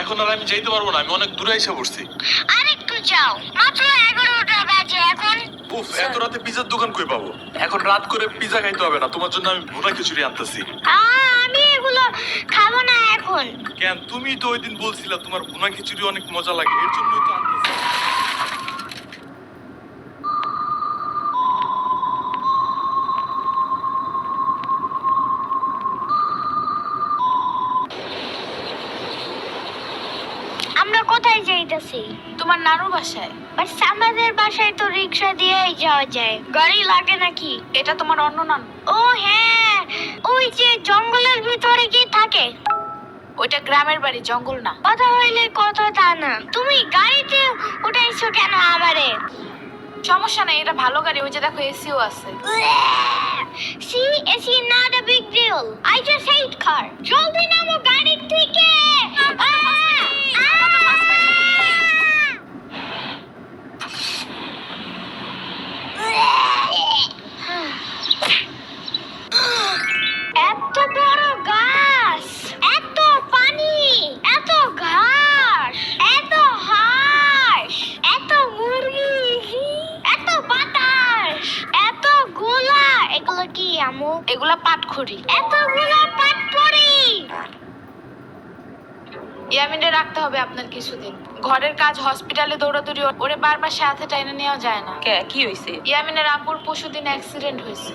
এখন আর আমি যাইতে পারবো না, আমি অনেক দূরে এসে পড়ছি। আরেকটু যাও, মাত্র 11টা বাজে এখন। উফ, এত রাতে পিজার দোকান কই পাবো? এখন রাত করে পিজা খাইতে হবে না, তোমার জন্য আমি ভুনা খিচুড়ি আনতেছি। আমি এগুলো খাবো না এখন। কেন? তুমি তো ওই দিন বলছিলা তোমার ভুনা খিচুড়ি অনেক মজা লাগে, এর জন্যই তো আনতেছি। আমরা কোথায় যাইতেছি? তোমার নানুর বাসায়। বাট আমাদের বাসায় তো রিক্সা দিয়েই যাওয়া যায়, গাড়ি লাগে নাকি? এটা তোমার অন্য নানু। ও হ্যাঁ, ওই যে জঙ্গলের ভিতরে কি থাকে? ওইটা গ্রামের বাড়ি, জঙ্গল না। কথা হইলে কথা তা না, তুমি গাড়িতে উঠাইছো কেন আমারে? সমস্যা নেই, এটা ভালো গাড়ি, ওই যে দেখো এসিও আছে। See, it's not a big deal. I just hate car. জলদি নামো গাড়ি থেকে। এত বড় গাছ, এত পানি, এত ঘাস, এত হাঁস, এত মুরগি, এত বাতাস, এত গোলা। এগুলো কি আমু? এগুলা পাটখড়ি। এতগুলো পাটপড়ি। ইয়ামিনে রাখতে হবে আপনার কিছুদিন। ঘরের কাজ, হসপিটালে দৌড়াদৌড়ি, ওরে বারবার সাথে টাইনে নেওয়া যায় না। কে কি হইছে? ইয়ামিনের আব্বুর পরশুদিন অ্যাক্সিডেন্ট হয়েছে।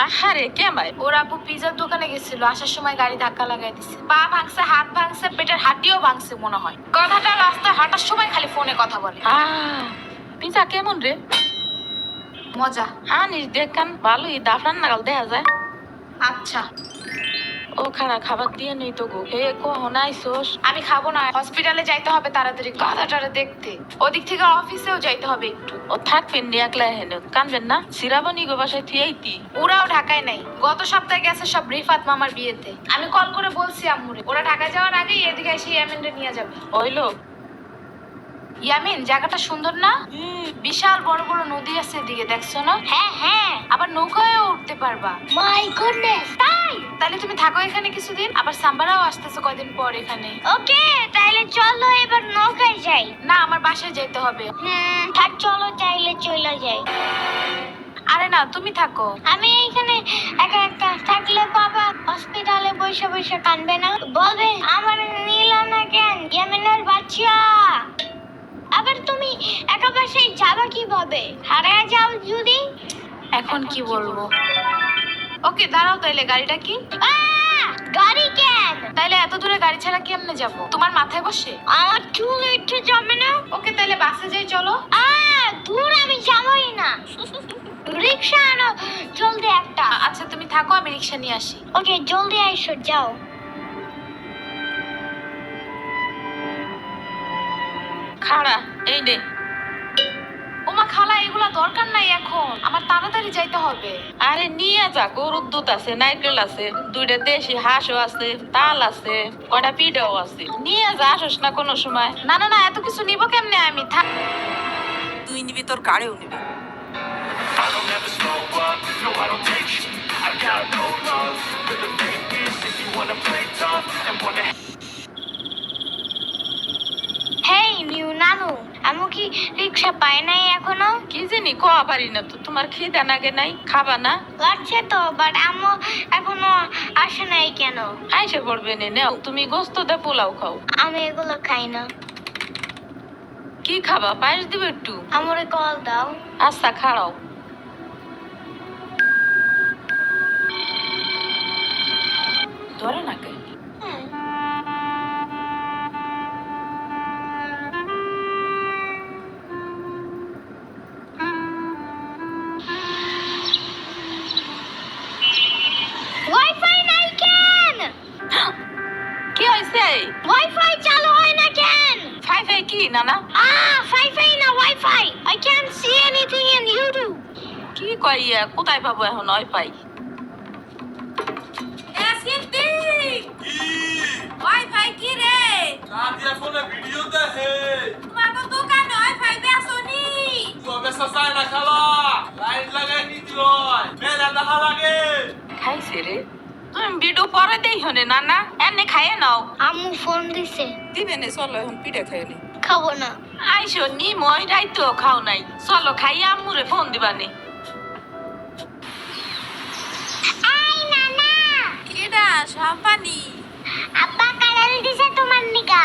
আহারে কে ভাই? ওর আব্বু পিজার দোকানে গেছিল, আসার সময় গাড়ি ধাক্কা লাগাই দিছে। পা ভাঙছে, হাত ভাঙছে, পেটের হাড্ডিও ভাঙছে মনে হয়। কথাটা রাস্তায় হাঁটার সময় খালি ফোনে কথা বলে। পিজা কেমন রে? মজা। আনিস দেখান ভালোই, দাফরান নাগাল দেখা যায়। আচ্ছা, ও খানা খাবার দিয়ে নেই তো গো। হে কখন আইসোস? আমি খাবো না, হসপিটালে যাইতে হবে তাড়াতাড়ি গাধাটারে দেখতে। ওদিক থেকে অফিসেও যাইতে হবে একটু। ও থাকবেন নি একলা হেন, কানবেন না? সিরাবনি গো বাসায় থিয়েইতি। ওরাও ঢাকায় নাই, গত সপ্তাহে গেছে সব রিফাত মামার বিয়েতে। আমি কল করে বলছি আম্মুরে, ওরা ঢাকায় যাওয়ার আগেই এদিকে এসে ইয়ামিনরে নিয়ে যাবে। ওইলো ইয়ামিন, জায়গাটা সুন্দর না? বিশাল বড় বড় নদী আছে এদিকে, দেখছো না? হ্যাঁ হ্যাঁ, আবার নৌকায়ও উঠতে পারবা। মাই গুডনেস, তাই? তাহলে তুমি থাকো এখানে কিছুদিন, আবার সাম্বারাও আসতেছে কয়দিন পর এখানে। ওকে, তাইলে চলো এবার নৌকায় যাই। না, আমার বাসায় যেতে হবে। থাক, চলো তাইলে চলে যাই। আরে না, তুমি থাকো। আমি এখানে একা একা থাকলে বাবা হসপিটালে বসে বসে কানবে না? বলবে আমার নিল না কেন ইয়ামিনের বাচ্চা। আবার তুমি একা বাসায় যাবা কিভাবে? হারিয়ে যাও যদি? এখন কি বলবো? ওকে দাঁড়াও, তাইলে গাড়িটা কি? গাড়ি কেন? তাইলে এত দূরে গাড়ি ছাড়া কেমনে যাব? তোমার মাথায় বসে? আমার চুল উঠে যাবে না? ওকে, তাইলে বাসে যাই, চলো। দূর আমি যাবই না। রিক্সা আনো জলদি একটা। আচ্ছা তুমি থাকো, আমি রিক্সা নিয়ে আসি। ওকে, জলদি আইসো, যাও। খাড়া এই নে। ওমা খালা, এগুলা দরকার নাই এখন, আমার তাড়াতাড়ি যাইতে হবে। আরে নিয়ে যা, গরুর দুধ আছে, নারকেল আছে, দুইটা দেশি হাঁসও আছে, তাল আছে, কয়টা পিঠাও আছে। নিয়ে যা, আসোস না কোনো সময়? না না না, এত কিছু নিব কেমনে আমি? থাক। তুই নিবি, তোর গাড়িও নিবি। হেই নিউ নানু, আমু কি রিক্সা পায় নাই এখনো? কি জানি কোয়া পারি না তো। তোমার খিদে নাগে নাই? খাবা না? লাগছে তো, বাট আম্মু এখনো আসে নাই কেন? আইসে পড়বে নে, নেও তুমি গোস্ত দে, পোলাও খাও। আমি এগুলো খাই না। কি খাবা? পায়েস দিবে একটু? আমরে কল দাও। আচ্ছা খাড়াও। ধরে নাকি? ওয়াইফাই নাই কেন? কি হয়েছে? ওয়াইফাই চালু হয় না কেন? ফাই ফাই কি নানা? ওয়াইফাই না, wifi. I can't see anything in YouTube. কি কই কোথায় পাবো এখন ওয়াইফাই? ওয়াইফাই কি রে? সাদিয়া ফোনে ভিডিও দেখে। তোমার দোকানে ওয়াইফাই বেসনি? তবে সাসায় না খালা, লাইট লাগাই নিতে হয়, মেলা দেখা লাগে। খাইছে রে। তুমি ভিডিও পরে দেই হনে নানা এনে খাইয়ে নাও। আম্মু ফোন দিছে। দিবে নে চলো এখন পিঠা খাইয়ে নি। খাবো না। আইসো নি মই রাইতো খাও নাই, চলো খাইয়ে আম্মুরে ফোন দিবানে। আই নানা, কেডা সাম্পানি? আব্বা কালাল দিছে তোমার নিকা।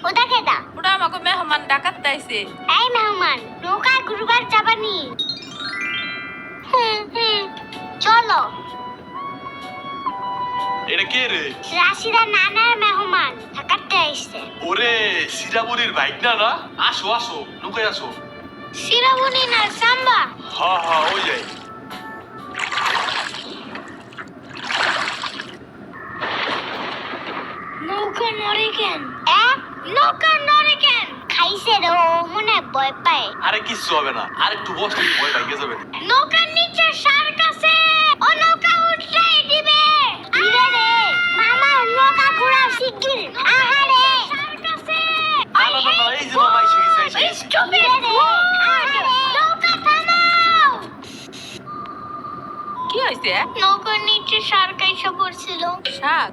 ওটা কেডা? ওটা আমাকে মেহমান ডাকাত তাইছে। এই মেহমান, নৌকা গুরুবার যাবানি? চলো। এটা কে রে? রাশিদা নানার মেহমান থাকাতে আইছে। ওরে সিরাবুরির বাইক না না? আসো আসো, নৌকায় আসো। সিরাবুনি না সাম্বা। হ্যাঁ হ্যাঁ ওই যাই। নৌকা নড়ে কেন? নৌকা নড়ে কেন? খাইছে রে ও, মনে ভয় পায়। আরে কিচ্ছু হবে না, আর একটু বসলে ভয় ভাইগে যাবে। নৌকার নিচে শার্ক আছে, ও নৌকা উল্টাই দিবে। দিবে রে মামা, নৌকা ঘোরা শিগগির। আহারে শার্ক আছে। না না না, এই যে মামা এসে গেছে, এসে গেছে। স্টুপিড রে। আহারে নৌকা থামাও। কি হইছে? নৌকার নিচে শার্ক এসে পড়ছিল। শাক?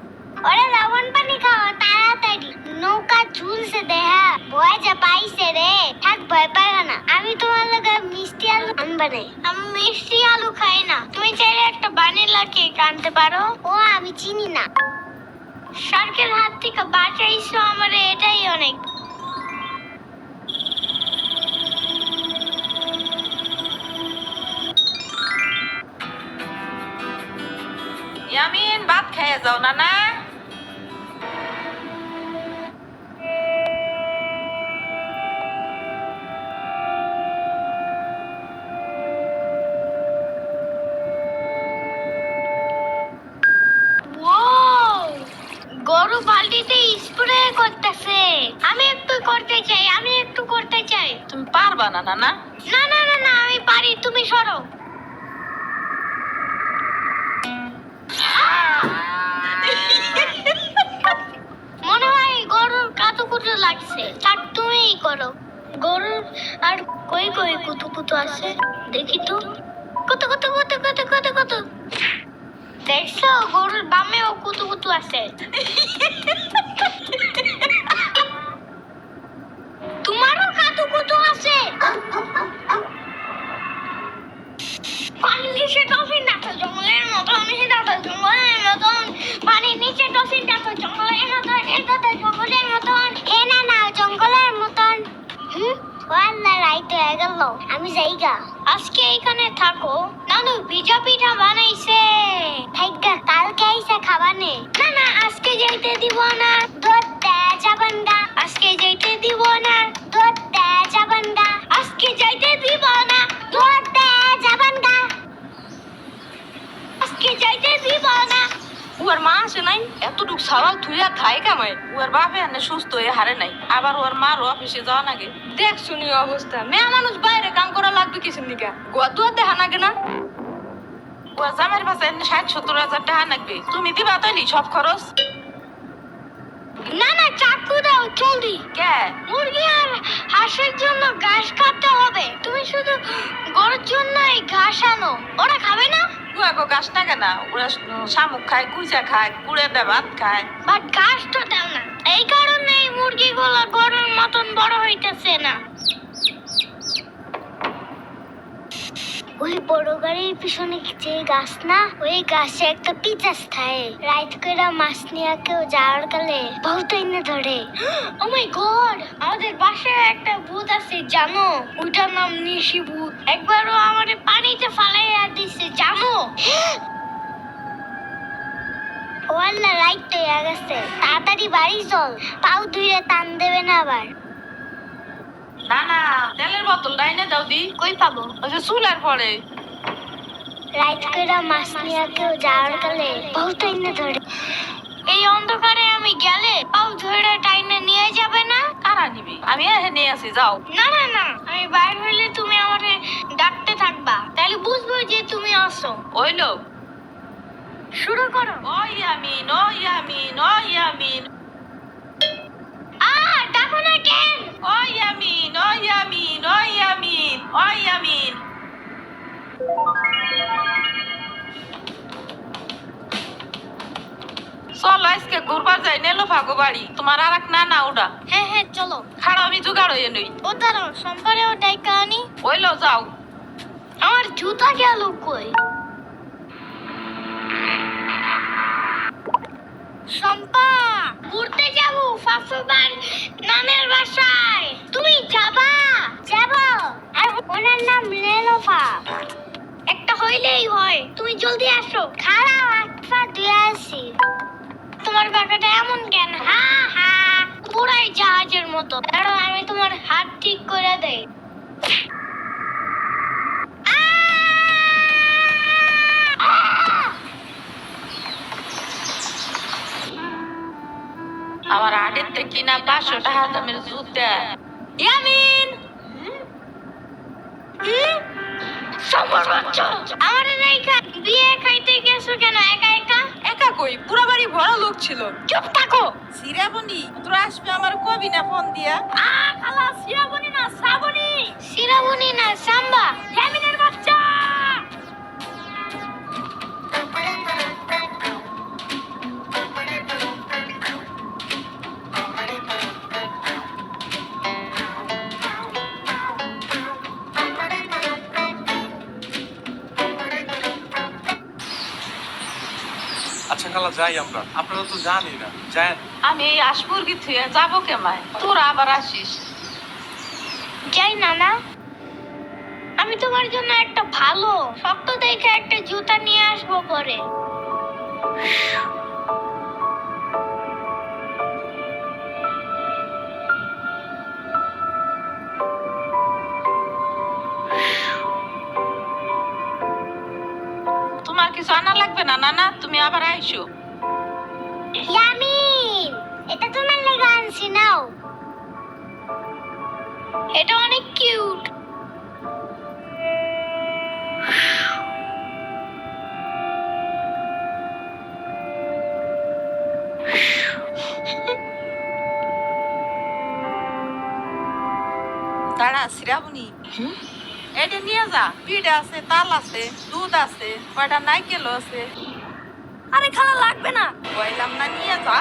ওরে লবণ পানি খাও তাড়াতাড়ি। নৌকা ঝুলছে দেহা, ভয় যা পাইছে রে। থাক ভয় পাইও না, আমি তোমার লগে মিষ্টি আলু আনবানে। আমি মিষ্টি আলু খাই না। তুমি চাইলে একটা ভ্যানিলা কেক আনতে পারো। ও আমি চিনি না। শার্কের হাত থেকে বাঁচাইছো আমারে, এটাই অনেক। ইয়ামিন ভাত খেয়ে যাও নানা। ওয়াও, গরু বালতিতে স্প্রে করতেছে। আমি একটু করতে চাই, আমি একটু করতে চাই। তুমি পারবা না নানা? না না না না, আমি পারি, তুমি সরো। মনে হয় গরুর কাতুকুতু লাগছে। থাক তুমিই করো। গরুর আর কই কই কুতুকুতু আছে দেখি তো। কত কত কত কত কত কত। দেখছো গরুর বামেও কুতুকুতু আছে। তোমারও কাতুকুতু আছে। পানির নিচে ডলফিন ডাকছে জঙ্গলের মতন, জঙ্গলের মতন। পানির নিচে ডলফিন ডাকছে জঙ্গলের মতন, জঙ্গলের মতন। এ না না, জঙ্গলের মতন। ওয়াল্লা রাইত হয়ে গেল, আমি যাইগা। আজকে এইখানে থাকো। নানু ভিজা পিঠা বানাইছে, থাইগা কালকে আইসা খাবানে। না না, আজকে যাইতে দিব না, দুধ দেয়া যাবেন গা। আজকে যাইতে দিব না, দুধ দেয়া যাবেন গা। আজকে যাইতে দিব না, দুধ দেয়া যাবেন গা। আজকে যাইতে দিব না। ওর মা আসে নাই, এতটুক সওয়াল থুইয়া খাই কামাই। ওর বাপে এনে সুস্থ হয়ে হারে নাই, আবার ওর মার অফিসে যাওয়া নাগে। দেখ শুনি অবস্থা, মেয়ে মানুষ বাইরে কাম করা লাগবে কিছু নিকা। গোয়া দেখা নাগে না। ওর জামের পাশে এনে ৬০-৭০ হাজার টাকা লাগবে। তুমি দিবা তৈলি সব খরচ? না না, চাকু দাও জলদি। কে? মুরগি আর হাঁসের জন্য ঘাস কাটতে হবে। তুমি শুধু গরুর জন্য এই ঘাস আনো, ওরা খাবে না। ওগো গাছ টাকে না, ওরা শামুক খায়, কুইচা খায়, কুড়ে দেয়, ভাত খায়। বাট ঘাস তো দাও না, এই কারণে এই মুরগিগুলো গরুর মতন বড় হইতেছে না। ওই বড় গাড়ির পিছনে যে গাছ না, ওই গাছে একটা পিচাস থাকে। রাইত করে মাছ নিয়ে কেউ যাওয়ার কালে বহুত এনে ধরে। ও মাই গড, আমাদের বাসায় একটা ভূত আছে জানো? ওইটার নাম নিশি ভূত। একবারও আমাদের পানিতে ফালাইয়া দিছে জানো? ওয়াল্লা রাইত তো হয়ে গেছে, তাড়াতাড়ি বাড়ি চল। পাও ধুইরে টান দেবে না আবার। না না, তেলের বোতল ডাইনে দাও দি। কই পাবো? ওই যে চুলের পরে। রাইত কইরা মাছ নিয়ে কেউ যাওয়ার কালে বহুত এনে ধরে। এই অন্ধকারে আমি গেলে পাও ধরে টাইনে নিয়ে যাবে না? কারা নিবি? আমি এখানে আছি, যাও। না না না, আমি বাইরে হইলে তুমি আমারে ডাকতে থাকবা, তাহলে বুঝবো যে তুমি আসো। ওই লোক শুরু করো। ও ইয়ামিন, ও ইয়ামিন, ও ইয়ামিন, ডাকো না কেন? ও ইয়ামিন, ও ইয়ামিন, ও ইয়ামিন, ও ইয়ামিন। চলো আজকে ঘুরবার যাই নেলো ফাগো বাড়ি তোমার আর এক না ওটা হ্যাঁ হ্যাঁ চলো। খাড়া আমি জোগাড় হয়ে নই ও দাঁড়াও, সম্পারেও ডাইকা আনি। ওইলো যাও আমার জুতা গেল কই? শম্পা, ঘুরতে যাব ফাফুবার নানের বাসায়। তুমি যাবা? যাব। আর ওনার নাম লেলোফা। একটা হইলেই হয়, তুমি জলদি আসো। খারাপ আটপা দিয়ে আসি। তোমার বাবাটা এমন কেন? হা হা, পুরাই জাহাজের মতো। কারণ আমি তোমার হাত ঠিক করে দেই। আমার আডের থেকে কিনা 500 টাকা দামের জুতা ইয়ামিন সম্পর বাচ্চা, আমার নাইকা বিয়ে খাইতে গেছো কেন একা একা? একা কই, পুরো বাড়ি ভরা লোক ছিল। চুপ থাকো। সিরাবনি তোরা আসবে আমার কবি না ফোন দিয়া? খালা, সিরাবনি না শ্রাবণী। সিরাবনি না সাম্বা। ইয়ামিনের বাচ্চা। আচ্ছা খালা যাই আমরা, আপনারা তো জানি না যান। আমি এই আশমুরগি থুয়ে যাবো কেমায়, তোরা আবার আসিস। যাই নানা, আমি তোমার জন্য একটা ভালো শক্ত দেখে একটা জুতা নিয়ে আসবো পরে। তোমার কিছু আনা লাগবে না নানা, তুমি আবার আইসো। ইয়ামিন, এটা তোমার লাগা আনছি, নাও। এটা অনেক কিউট। দাঁড়া সিরাবনি, এটা নিয়ে যা। পিঠা আছে, তাল আছে, দুধ আছে, কয়টা নাইকেল আছে। আরে খালা লাগবে না। কইলাম না নিয়ে যা।